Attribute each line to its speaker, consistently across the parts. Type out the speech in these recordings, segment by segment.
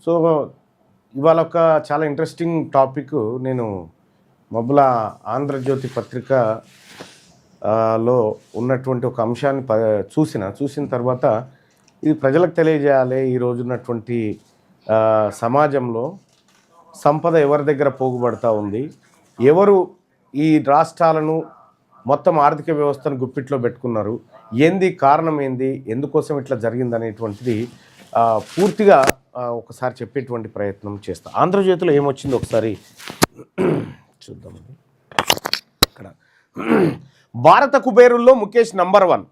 Speaker 1: So ఇవాళ ఒక చాలా ఇంట్రెస్టింగ్ టాపిక్ నేను మబ్బుల ఆంధ్రజ్యోతి పత్రిక లో ఉన్నటువంటి ఒక అంశాన్ని చూసిన తర్వాత ఇది ప్రజలకు తెలియజేయాలి. ఈ రోజున్నటువంటి సమాజంలో సంపద ఎవరి దగ్గర పోగుబడతా ఉంది, ఎవరు ఈ రాష్ట్రాలను మొత్తం ఆర్థిక వ్యవస్థను గుప్పిట్లో పెట్టుకున్నారు, ఏంది కారణం, ఏంది ఎందుకోసం ఇట్లా జరిగిందనేటువంటిది పూర్తిగా ఒకసారి చెప్పేటువంటి ప్రయత్నం చేస్తా. ఆంధ్రజ్యోతిలో ఏమొచ్చింది ఒకసారి చూద్దామండి. ఇక్కడ భారత కుబేరుల్లో Mukesh number 1,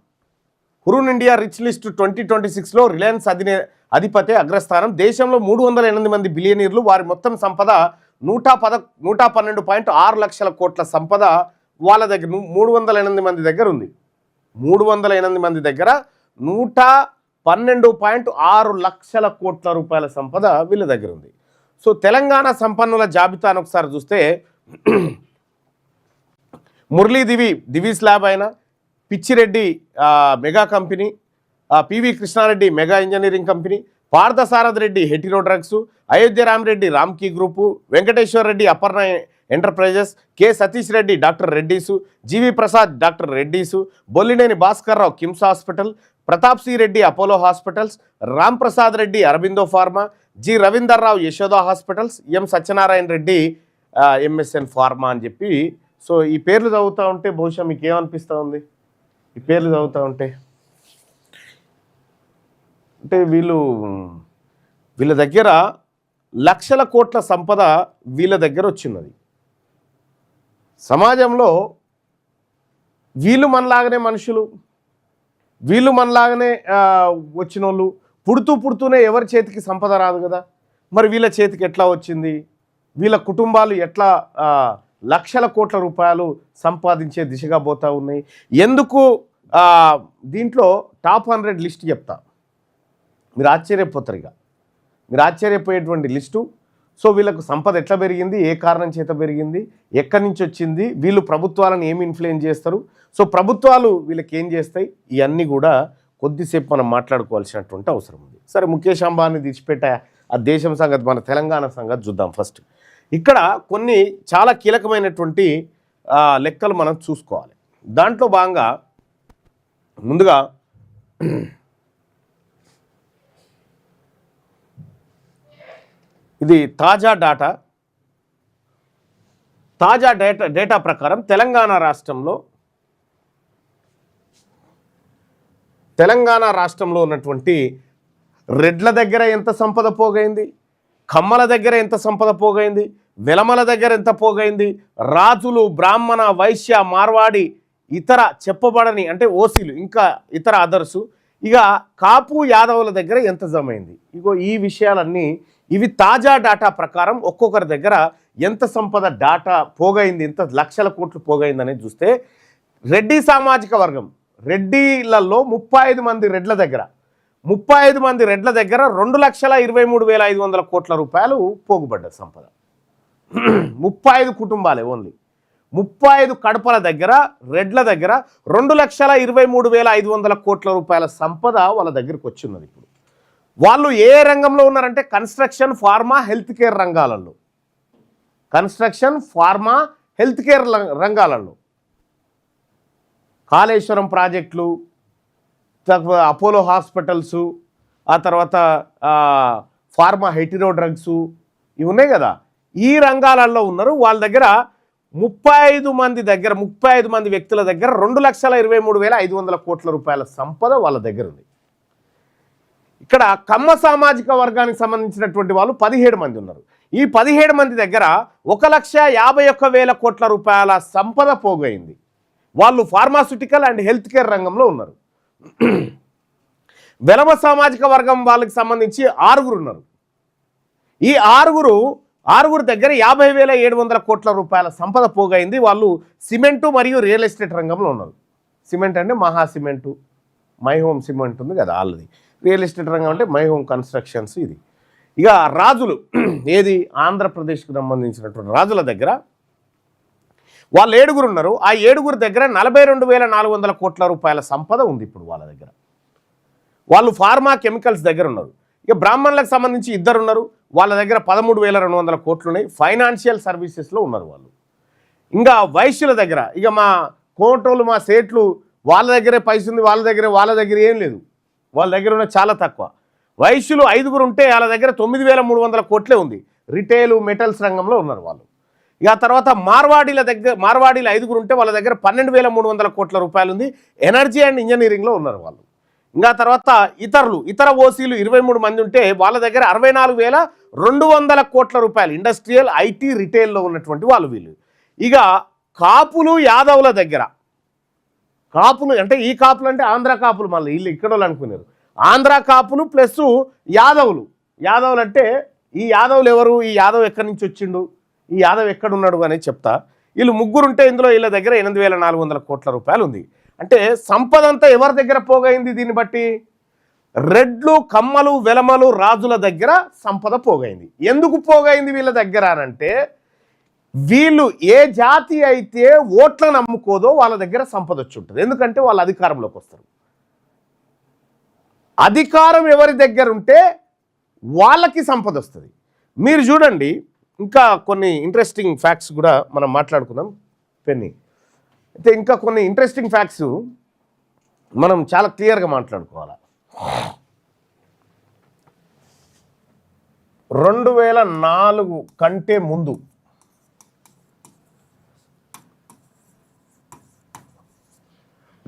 Speaker 1: Hurun India rich list 2026లో రిలయన్స్ అధిపతే అగ్రస్థానం. దేశంలో 308 మంది బిలియనీర్లు, వారి మొత్తం సంపద 112.6 లక్షల కోట్ల సంపద వాళ్ళ దగ్గర 308 మంది దగ్గర ఉంది. 308 మంది దగ్గర 112.6 లక్షల కోట్ల రూపాయల సంపద వీళ్ళ దగ్గర ఉంది. సో తెలంగాణ సంపన్నుల జాబితాను ఒకసారి చూస్తే మురళీ దివీస్ ల్యాబ్ అయినా, Pichireddy mega company, PV Krishnareddy mega engineering company, Parthasarathi Reddy Hetero drugs, Ayodhya Ramireddy Ramky group, Venkateswara Reddy Aparna enterprises, K Satish Reddy doctor Reddy's, GV Prasad doctor Reddy's, Bollineni Bhaskar Rao KIMS hospital, Pratap C Reddy Apollo hospitals, Ram Prasad Reddy Aurobindo pharma, G Ravinder Rao Yashoda hospitals, M Satyanarayana Reddy MSN pharma అని చెప్పి. సో ఈ పేర్లు చదువుతూ ఉంటే బహుశా మీకు ఏమనిపిస్తూ ఉంది? ఈ పేర్లు చదువుతూ ఉంటే అంటే వీళ్ళ దగ్గర లక్షల కోట్ల సంపద వీళ్ళ దగ్గర వచ్చినది. సమాజంలో వీళ్ళు మనలాగానే మనుషులు, వీళ్ళు మనలాగానే వచ్చిన వాళ్ళు, పుడుతూనే ఎవరి చేతికి సంపద రాదు కదా, మరి వీళ్ళ చేతికి ఎట్లా వచ్చింది? వీళ్ళ కుటుంబాలు ఎట్లా లక్షల కోట్ల రూపాయలు సంపాదించే దిశగా పోతూ ఉన్నాయి? ఎందుకు? దీంట్లో టాప్ 100 లిస్ట్ చెప్తా, మీరు ఆశ్చర్యపోతారు. మీరు ఆశ్చర్యపోయేటువంటి లిస్టు. సో వీళ్ళకు సంపద ఎట్లా పెరిగింది, ఏ కారణం చేత పెరిగింది, ఎక్కడి నుంచి వచ్చింది, వీళ్ళు ప్రభుత్వాలను ఏమి ఇన్ఫ్లుయెన్స్ చేస్తారు, సో ప్రభుత్వాలు వీళ్ళకి ఏం చేస్తాయి, ఇవన్నీ కూడా కొద్దిసేపు మనం మాట్లాడుకోవాల్సినటువంటి అవసరం ఉంది. సరే, ముఖేష్ అంబానీ తీసిపెట్టే ఆ దేశం సంగతి, మన తెలంగాణ సంగతి చూద్దాం. ఫస్ట్ ఇక్కడ కొన్ని చాలా కీలకమైనటువంటి లెక్కలు మనం చూసుకోవాలి. దాంట్లో భాగంగా ముందుగా ఇది తాజా డేటా ప్రకారం తెలంగాణ రాష్ట్రంలో ఉన్నటువంటి రెడ్ల దగ్గర ఎంత సంపద పోగైంది, కమ్మల దగ్గర ఎంత సంపద పోగైంది, వెలమల దగ్గర ఎంత పోగైంది, రాజులు, బ్రాహ్మణ, వైశ్య, మార్వాడి, ఇతర చెప్పబడని అంటే ఓసీలు, ఇంకా ఇతర అదర్సు, ఇక కాపు, యాదవుల దగ్గర ఎంత జమైంది, ఇగో ఈ విషయాలన్నీ ఇవి తాజా డాటా ప్రకారం ఒక్కొక్కరి దగ్గర ఎంత సంపద డాటా పోగైంది, ఎంత లక్షల కోట్లు పోగైంది అనేది చూస్తే, రెడ్డి సామాజిక వర్గం, రెడ్డిలలో 35 మంది రెడ్ల దగ్గర 2,23,500 కోట్ల రూపాయలు పోగుబడ్డ సంపద. 35 కుటుంబాలే, ఓన్లీ 35 కడపల దగ్గర, రెడ్ల దగ్గర 2,23,500 కోట్ల రూపాయల సంపద వాళ్ళ దగ్గరికి వచ్చిన్నది. ఇప్పుడు వాళ్ళు ఏ రంగంలో ఉన్నారంటే కన్స్ట్రక్షన్, ఫార్మా, హెల్త్ కేర్ రంగాలలో, కాళేశ్వరం ప్రాజెక్టులు, అపోలో హాస్పిటల్సు, ఆ తర్వాత ఫార్మా, హెటిరో డ్రగ్స్, ఇవి ఉన్నాయి కదా, ఈ రంగాలలో ఉన్నారు. వాళ్ళ దగ్గర 35 మంది వ్యక్తుల దగ్గర 2,23,500 కోట్ల రూపాయల సంపద వాళ్ళ దగ్గర ఉంది. ఇక్కడ కమ్మ సామాజిక వర్గానికి సంబంధించినటువంటి వాళ్ళు 17 మంది ఉన్నారు. ఈ 17 మంది దగ్గర 1,51,000 కోట్ల రూపాయల సంపద పోగైంది. వాళ్ళు ఫార్మాస్యూటికల్ అండ్ హెల్త్ కేర్ రంగంలో ఉన్నారు. వెలమ సామాజిక వర్గం వాళ్ళకి సంబంధించి 6 ఉన్నారు. ఈ ఆరుగురు దగ్గర 50,700 కోట్ల రూపాయల సంపద పోగైంది. వాళ్ళు సిమెంటు మరియు రియల్ ఎస్టేట్ రంగంలో ఉన్నారు. సిమెంట్ అంటే మహా సిమెంటు, మై హోమ్ సిమెంట్ ఉంది కదా వాళ్ళది. రియల్ ఎస్టేట్ రంగం అంటే మై హోమ్ కన్స్ట్రక్షన్స్. ఇది ఇక రాజులు, ఏది ఆంధ్రప్రదేశ్కు సంబంధించినటువంటి రాజుల దగ్గర వాళ్ళు 7 ఉన్నారు. ఆ 7 దగ్గర 42,400 కోట్ల రూపాయల సంపద ఉంది ఇప్పుడు వాళ్ళ దగ్గర. వాళ్ళు ఫార్మా కెమికల్స్ దగ్గర ఉన్నారు. ఇక బ్రాహ్మణులకు సంబంధించి ఇద్దరు ఉన్నారు, వాళ్ళ దగ్గర 13,200 కోట్లు ఉన్నాయి, ఫైనాన్షియల్ సర్వీసెస్లో ఉన్నారు వాళ్ళు. ఇంకా వైశ్యుల దగ్గర ఇక మా కోటోళ్ళు మా సేట్లు వాళ్ళ దగ్గరే పైసలు ఉంది, వాళ్ళ దగ్గర ఏం లేదు, వాళ్ళ దగ్గర ఉన్న చాలా తక్కువ. వైశ్యులు 5 ఉంటే వాళ్ళ దగ్గర 9,300 కోట్లే ఉంది, రిటైల్ మెటల్స్ రంగంలో ఉన్నారు వాళ్ళు. ఇక తర్వాత మార్వాడీలు 5 ఉంటే వాళ్ళ దగ్గర 12,300 కోట్ల రూపాయలు ఉంది, ఎనర్జీ అండ్ ఇంజనీరింగ్లో ఉన్నారు వాళ్ళు. ఇంకా తర్వాత ఇతర ఓసీలు 23 మంది ఉంటే వాళ్ళ దగ్గర 64,200 కోట్ల రూపాయలు ఇండస్ట్రియల్, ఐటీ, రిటైల్లో ఉన్నటువంటి వాళ్ళు వీళ్ళు. ఇక కాపులు యాదవుల దగ్గర, కాపులు అంటే ఈ కాపులు అంటే ఆంధ్ర కాపులు, మళ్ళీ వీళ్ళు ఇక్కడ వాళ్ళు అనుకున్నారు, ఆంధ్ర కాపులు ప్లస్ యాదవులు అంటే ఈ యాదవులు ఎవరు, ఈ యాదవ్ ఎక్కడి నుంచి వచ్చిండు, ఈ యాదవ్ ఎక్కడున్నాడు అనేది చెప్తా. వీళ్ళు 3 ఉంటే ఇందులో వీళ్ళ దగ్గర 8,400 కోట్ల రూపాయలు ఉంది. అంటే సంపద అంతా ఎవరి దగ్గర పోగైంది? దీన్ని బట్టి రెడ్లు, కమ్మలు, వెలమలు, రాజుల దగ్గర సంపద పోగైంది. ఎందుకు పోగైంది వీళ్ళ దగ్గర అనంటే, వీళ్ళు ఏ జాతి అయితే ఓట్లను నమ్ముకోదో వాళ్ళ దగ్గర సంపద వచ్చి ఉంటుంది. ఎందుకంటే వాళ్ళు అధికారంలోకి వస్తారు. అధికారం ఎవరి దగ్గర ఉంటే వాళ్ళకి సంపద వస్తుంది. మీరు చూడండి, ఇంకా కొన్ని ఇంట్రెస్టింగ్ ఫ్యాక్ట్స్ కూడా మనం మాట్లాడుకుందాం పెన్ని. అయితే ఇంకా కొన్ని ఇంట్రెస్టింగ్ ఫ్యాక్ట్స్ మనం చాలా క్లియర్గా మాట్లాడుకోవాలి. 2004 కంటే ముందు,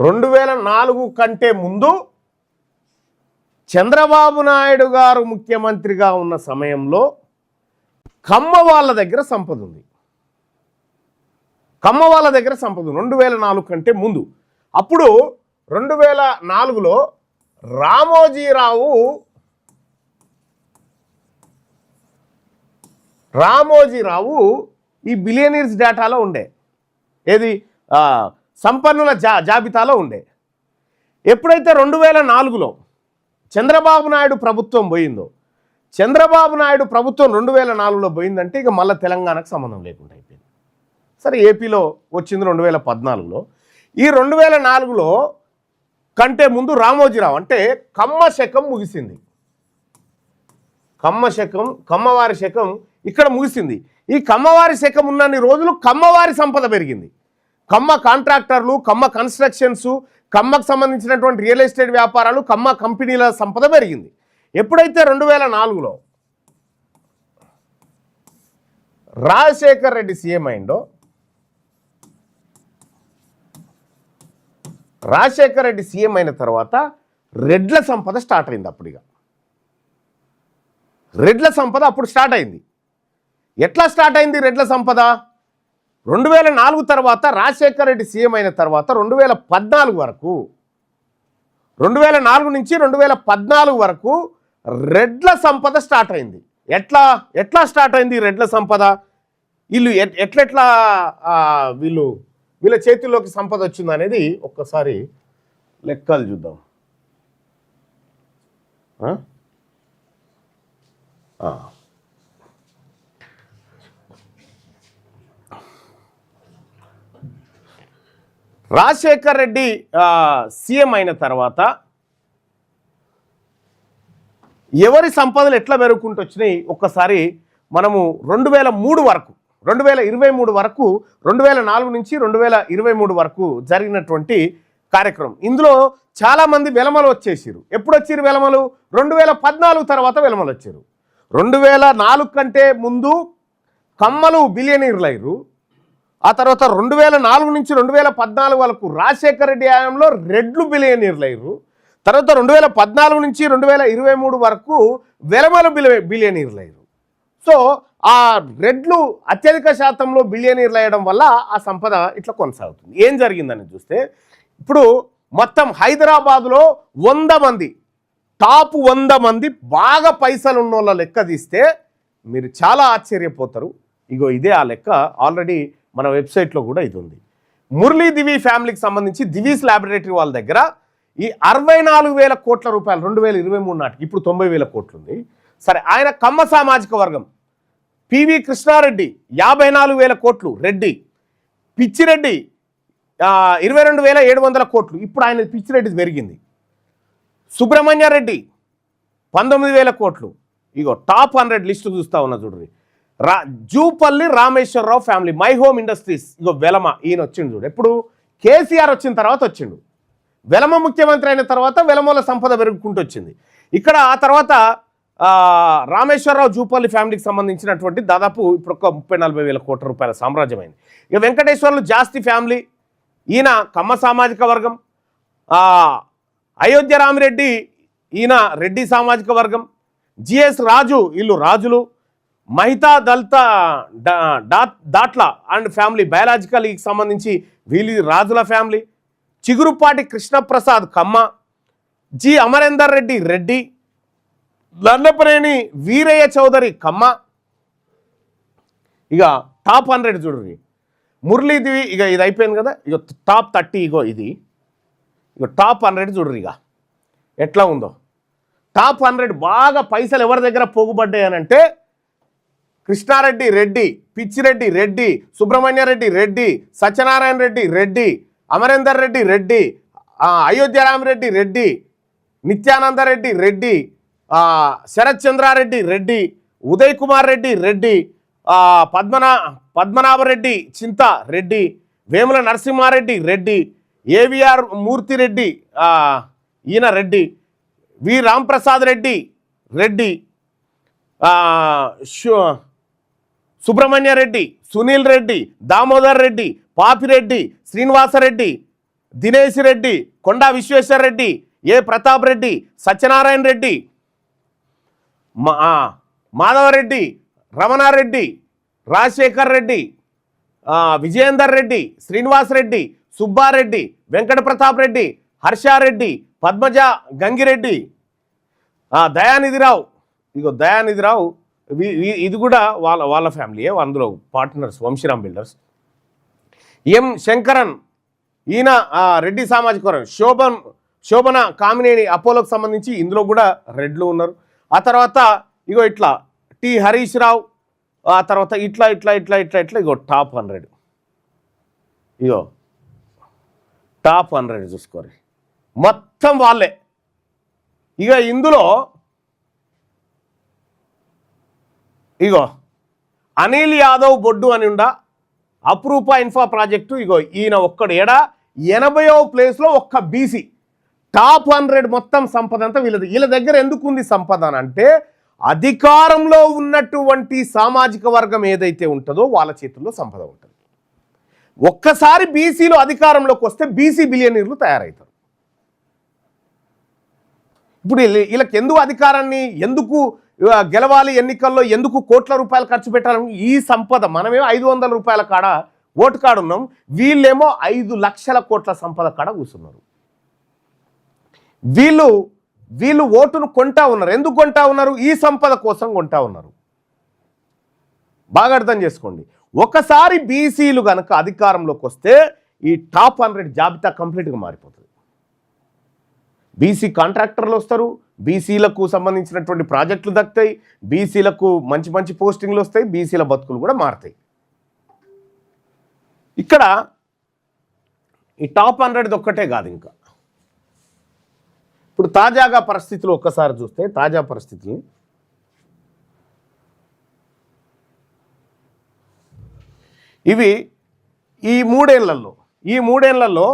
Speaker 1: 2004 కంటే ముందు చంద్రబాబు నాయుడు గారు ముఖ్యమంత్రిగా ఉన్న సమయంలో కమ్మ వాళ్ళ దగ్గర సంపద ఉంది. 2004 కంటే ముందు. అప్పుడు 2004లో రామోజీరావు ఈ బిలియనీర్స్ డేటాలో ఉండే, ఏది సంపన్నుల జాబితాలో ఉండే. ఎప్పుడైతే 2004లో చంద్రబాబు నాయుడు ప్రభుత్వం పోయిందో, చంద్రబాబు నాయుడు ప్రభుత్వం 2004లో పోయిందంటే ఇక మళ్ళీ తెలంగాణకు సంబంధం లేకుండా అయిపోయింది. సరే, ఏపీలో వచ్చింది 2014లో. ఈ 2004లో కంటే ముందు రామోజీరావు అంటే కమ్మ శకం ముగిసింది. కమ్మవారి శకం ఇక్కడ ముగిసింది. ఈ కమ్మవారి శకం ఉన్నన్ని రోజులు కమ్మవారి సంపద పెరిగింది. కమ్మ కాంట్రాక్టర్లు, కమ్మ కన్స్ట్రక్షన్స్, కమ్మకు సంబంధించినటువంటి రియల్ ఎస్టేట్ వ్యాపారాలు, కమ్మ కంపెనీల సంపద పెరిగింది. ఎప్పుడైతే 2004లో రాజశేఖర్ రెడ్డి సీఎం అయిందో, రాజశేఖర్ రెడ్డి సీఎం అయిన తర్వాత రెడ్ల సంపద స్టార్ట్ అయింది. రెడ్ల సంపద అప్పుడు స్టార్ట్ అయింది. ఎట్లా స్టార్ట్ అయింది రెడ్ల సంపద? 2004 తర్వాత రాజశేఖర్ రెడ్డి సీఎం అయిన తర్వాత 2014 వరకు, 2004 నుంచి 2014 వరకు రెడ్ల సంపద స్టార్ట్ అయింది. ఎట్లా స్టార్ట్ అయింది రెడ్ల సంపద? ఎట్లా వీళ్ళ చేతుల్లోకి సంపద వచ్చింది అనేది ఒక్కసారి లెక్కలు చూద్దాం. రాజశేఖర్ రెడ్డి సీఎం అయిన తర్వాత ఎవరి సంపదలు ఎట్లా పెరుగుకుంటూ వచ్చినాయి ఒక్కసారి మనము 2003 వరకు, 2023 వరకు, 2004 నుంచి 2023 వరకు జరిగినటువంటి కార్యక్రమం. ఇందులో చాలామంది వెలమలు వచ్చేసారు. ఎప్పుడు వచ్చారు వెలమలు? 2014 తర్వాత వెలమలు వచ్చారు. 2004 కంటే ముందు కమ్మలు బిలియనీర్లు అయ్యారు. ఆ తర్వాత 2004 నుంచి 2014 వరకు రాజశేఖర రెడ్డి హయాంలో రెడ్లు బిలియనీర్లు అయ్యారు. తర్వాత 2014 నుంచి 2023 వరకు వెలమలు బిలియనీర్లు అయ్యారు. సో ఆ రెడ్లు అత్యధిక శాతంలో బిలియనీర్లు అయ్యడం వల్ల ఆ సంపద ఇట్లా కొనసాగుతుంది. ఏం జరిగిందని చూస్తే, ఇప్పుడు మొత్తం హైదరాబాద్లో 100 మంది, టాప్ 100 మంది బాగా పైసలు ఉన్న వాళ్ళ లెక్క తీస్తే మీరు చాలా ఆశ్చర్యపోతారు. ఇగో ఇదే ఆ లెక్క. ఆల్రెడీ మన వెబ్సైట్లో కూడా ఇది ఉంది. మురళీ దివి ఫ్యామిలీకి సంబంధించి దివీస్ ల్యాబొరేటరీ వాళ్ళ దగ్గర ఈ 64,000 కోట్ల రూపాయలు 2023 నాటికి, ఇప్పుడు 90,000 కోట్లు ఉంది. సరే, ఆయన కమ్మ సామాజిక వర్గం. పివి కృష్ణారెడ్డి 54,000 కోట్లు రెడ్డి. పిచ్చిరెడ్డి 22,700 కోట్లు. ఇప్పుడు ఆయన పిచ్చిరెడ్డి పెరిగింది. సుబ్రహ్మణ్యారెడ్డి 19,000 కోట్లు. ఇగో టాప్ 100 లిస్టు చూస్తా ఉన్నా చూడండి. Jupally Rameshwarrao family, my home industries. ఇగో వెలమ, ఈయన వచ్చిండు చూడు. ఎప్పుడు కేసీఆర్ వచ్చిన తర్వాత వచ్చిండు. వెలమ ముఖ్యమంత్రి అయిన తర్వాత వెలమల సంపద పెరుగుకుంటూ వచ్చింది. ఇక్కడ ఆ తర్వాత రామేశ్వరరావు జూపల్లి ఫ్యామిలీకి సంబంధించినటువంటి దాదాపు ఇప్పుడు ఒక 30-40 వేల కోట్ల రూపాయల సామ్రాజ్యమైంది. ఇక వెంకటేశ్వర్లు జాస్తి ఫ్యామిలీ, ఈయన కమ్మ సామాజిక వర్గం. అయోధ్య రామిరెడ్డి, ఈయన రెడ్డి సామాజిక వర్గం. జిఎస్ రాజు, వీళ్ళు రాజులు. మహితా దళిత దాట్ల అండ్ ఫ్యామిలీ బయాలజికల్కి సంబంధించి వీళ్ళు రాజుల ఫ్యామిలీ. చిగురుపాటి కృష్ణప్రసాద్ కమ్మ. జి అమరేందర్ రెడ్డి రెడ్డి. లండపనేని వీరయ్య చౌదరి కమ్మ. ఇక టాప్ 100 చూడండి. మురళీదేవి, ఇక ఇది అయిపోయింది కదా. ఇక టాప్ 30, ఇగో ఇది. ఇక టాప్ 100 చూడరు ఇక ఎట్లా ఉందో. టాప్ 100 బాగా పైసలు ఎవరి దగ్గర పోగుబడ్డాయి అని అంటే కృష్ణారెడ్డి రెడ్డి, పిచ్చిరెడ్డి రెడ్డి, సుబ్రహ్మణ్య రెడ్డి రెడ్డి, సత్యనారాయణ రెడ్డి రెడ్డి, అమరేందర్ రెడ్డి రెడ్డి, అయోధ్యరామరెడ్డి రెడ్డి, నిత్యానందరెడ్డి రెడ్డి, శరత్ చంద్రారెడ్డి రెడ్డి, ఉదయ్ కుమార్ రెడ్డి రెడ్డి, పద్మనాభరెడ్డి చింత రెడ్డి, వేముల నరసింహారెడ్డి రెడ్డి, ఏవిఆర్ మూర్తిరెడ్డి ఈయన రెడ్డి, వి రాంప్రసాద్ రెడ్డి రెడ్డి, సుబ్రహ్మణ్య రెడ్డి, సునీల్ రెడ్డి, దామోదర్ రెడ్డి, పాపిరెడ్డి, శ్రీనివాసరెడ్డి, దినేశ్ రెడ్డి, కొండా విశ్వేశ్వర రెడ్డి, ఏ ప్రతాప్ రెడ్డి, సత్యనారాయణ రెడ్డి, మాధవరెడ్డి, రమణారెడ్డి, రాజశేఖర్ రెడ్డి, విజయేందర్ రెడ్డి, శ్రీనివాస్ రెడ్డి, సుబ్బారెడ్డి, వెంకట ప్రతాప్ రెడ్డి, హర్షారెడ్డి, పద్మజ గంగిరెడ్డి, దయానిధిరావు. ఇగో దయానిధిరావు, ఇది కూడా వాళ్ళ ఫ్యామిలీయే, అందులో పార్ట్నర్స్ వంశీరామ్ బిల్డర్స్. ఎం శంకరన్, ఈయన రెడ్డి సామాజిక వర్గం. శోభన కామినేని అపోలోకి సంబంధించి ఇందులో కూడా రెడ్లు ఉన్నారు. ఆ తర్వాత ఇగో ఇట్లా టి హరీష్ రావు. ఆ తర్వాత ఇట్లా ఇట్లా ఇట్లా ఇట్లా ఇట్లా ఇగో టాప్ 100. ఇగో టాప్ 100 చూసుకోరు, మొత్తం వాళ్ళే. ఇక ఇందులో ఇగో అనిల్ యాదవ్ బొడ్డు అని ఉండా, అప్రూప ఇన్ఫా ప్రాజెక్టు. ఇగో ఈయన ఒక్కడు 80వ ప్లేస్లో ఒక్క బీసీ. టాప్ 100 మొత్తం సంపద అంతా వీళ్ళది. వీళ్ళ దగ్గర ఎందుకు ఉంది సంపద అంటే అధికారంలో ఉన్నటువంటి సామాజిక వర్గం ఏదైతే ఉంటుందో వాళ్ళ చేతుల్లో సంపద ఉంటుంది. ఒక్కసారి బీసీలో అధికారంలోకి వస్తే బీసీ బిలియనీర్లు తయారవుతారు. ఇప్పుడు వీళ్ళకి ఎందుకు అధికారాన్ని, ఎందుకు గెలవాలి ఎన్నికల్లో, ఎందుకు కోట్ల రూపాయలు ఖర్చు పెట్టాలని ఈ సంపద. మనమేమో 500 రూపాయల కాడ ఓటు కాడ ఉన్నాం, వీళ్ళేమో 5 లక్షల కోట్ల సంపద కాడ కూర్చున్నారు. వీళ్ళు ఓటును కొంటా ఉన్నారు. ఎందుకు కొంటా ఉన్నారు? ఈ సంపద కోసం కొంటా ఉన్నారు. బాగా అర్థం చేసుకోండి. ఒకసారి బీసీలు కనుక అధికారంలోకి వస్తే ఈ టాప్ 100 జాబితా కంప్లీట్గా మారిపోతుంది. బీసీ కాంట్రాక్టర్లు వస్తారు, బీసీలకు సంబంధించినటువంటి ప్రాజెక్టులు దక్కుతాయి, బీసీలకు మంచి మంచి పోస్టింగ్లు వస్తాయి, బీసీల బతుకులు కూడా మారుతాయి. ఇక్కడ ఈ టాప్ 100 ఒక్కటే కాదు, ఇంకా ఇప్పుడు తాజాగా పరిస్థితులు ఒక్కసారి చూస్తే, తాజా పరిస్థితులు ఇవి ఈ మూడేళ్లలో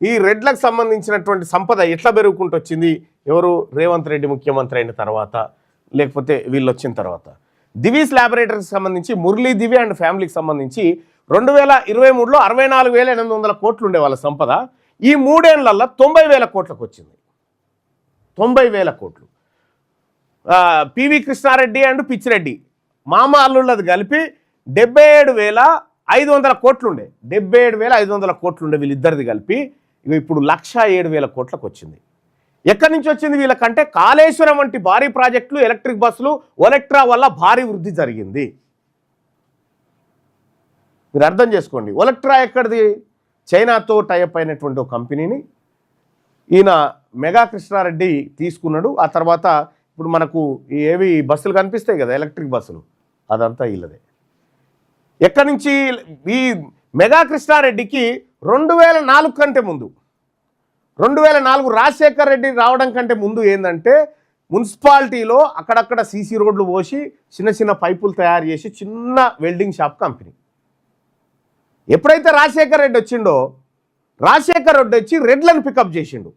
Speaker 1: ఈ రెడ్లకు సంబంధించినటువంటి సంపద ఎట్లా పెరుగుకుంటూ వచ్చింది. ఎవరు? రేవంత్ రెడ్డి ముఖ్యమంత్రి అయిన తర్వాత, లేకపోతే వీళ్ళు వచ్చిన తర్వాత. దివీస్ ల్యాబొరేటరీకి సంబంధించి మురళీ దివి అండ్ ఫ్యామిలీకి సంబంధించి 2023లో 64,800 కోట్లు ఉండే వాళ్ళ సంపద ఈ 3 ఏళ్లలో 90,000 కోట్లకు వచ్చింది. 90,000 కోట్లు. పివి కృష్ణారెడ్డి అండ్ పిచ్చిరెడ్డి మామ అల్లుళ్ళది కలిపి 77,500 కోట్లుండే. 77,500 కోట్లుండే వీళ్ళిద్దరిది కలిపి. ఇప్పుడు 1,07,000 కోట్లకు వచ్చింది. ఎక్కడి నుంచి వచ్చింది వీళ్ళకంటే? కాళేశ్వరం వంటి భారీ ప్రాజెక్టులు, ఎలక్ట్రిక్ బస్సులు, ఒలెక్ట్రా వల్ల భారీ వృద్ధి జరిగింది. మీరు అర్థం చేసుకోండి. ఒలెక్ట్రా ఎక్కడిది? చైనాతో టైఅప్ అయినటువంటి ఒక కంపెనీని ఈయన మెగా కృష్ణారెడ్డి తీసుకున్నాడు. ఆ తర్వాత ఇప్పుడు మనకు ఏవి బస్సులు కనిపిస్తాయి కదా, ఎలక్ట్రిక్ బస్సులు, అదంతా వీళ్ళదే. ఎక్కడి నుంచి? ఈ మెగా కృష్ణారెడ్డికి 2004 కంటే ముందు, 2004 రాజశేఖర్ రెడ్డి రావడం కంటే ముందు ఏంటంటే మున్సిపాలిటీలో అక్కడక్కడ సీసీ రోడ్లు పోసి చిన్న చిన్న పైపులు తయారు చేసి చిన్న వెల్డింగ్ షాప్ కంపెనీ. ఎప్పుడైతే రాజశేఖర్ రెడ్డి వచ్చిండో, రాజశేఖర్ రెడ్డి వచ్చి రెడ్లను పికప్ చేసిండు.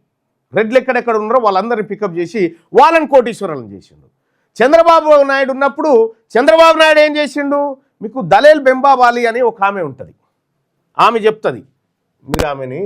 Speaker 1: రెడ్లు ఎక్కడెక్కడ ఉన్నారో వాళ్ళందరినీ పికప్ చేసి వాళ్ళని కోటీశ్వరులను చేసిండు. చంద్రబాబు నాయుడు ఉన్నప్పుడు చంద్రబాబు నాయుడు ఏం చేసిండు? మీకు దలేల్ బెంబావాలి అని ఒక ఆమె ఉంటుంది, ఆమె చెప్తుంది, మీరు ఆమెని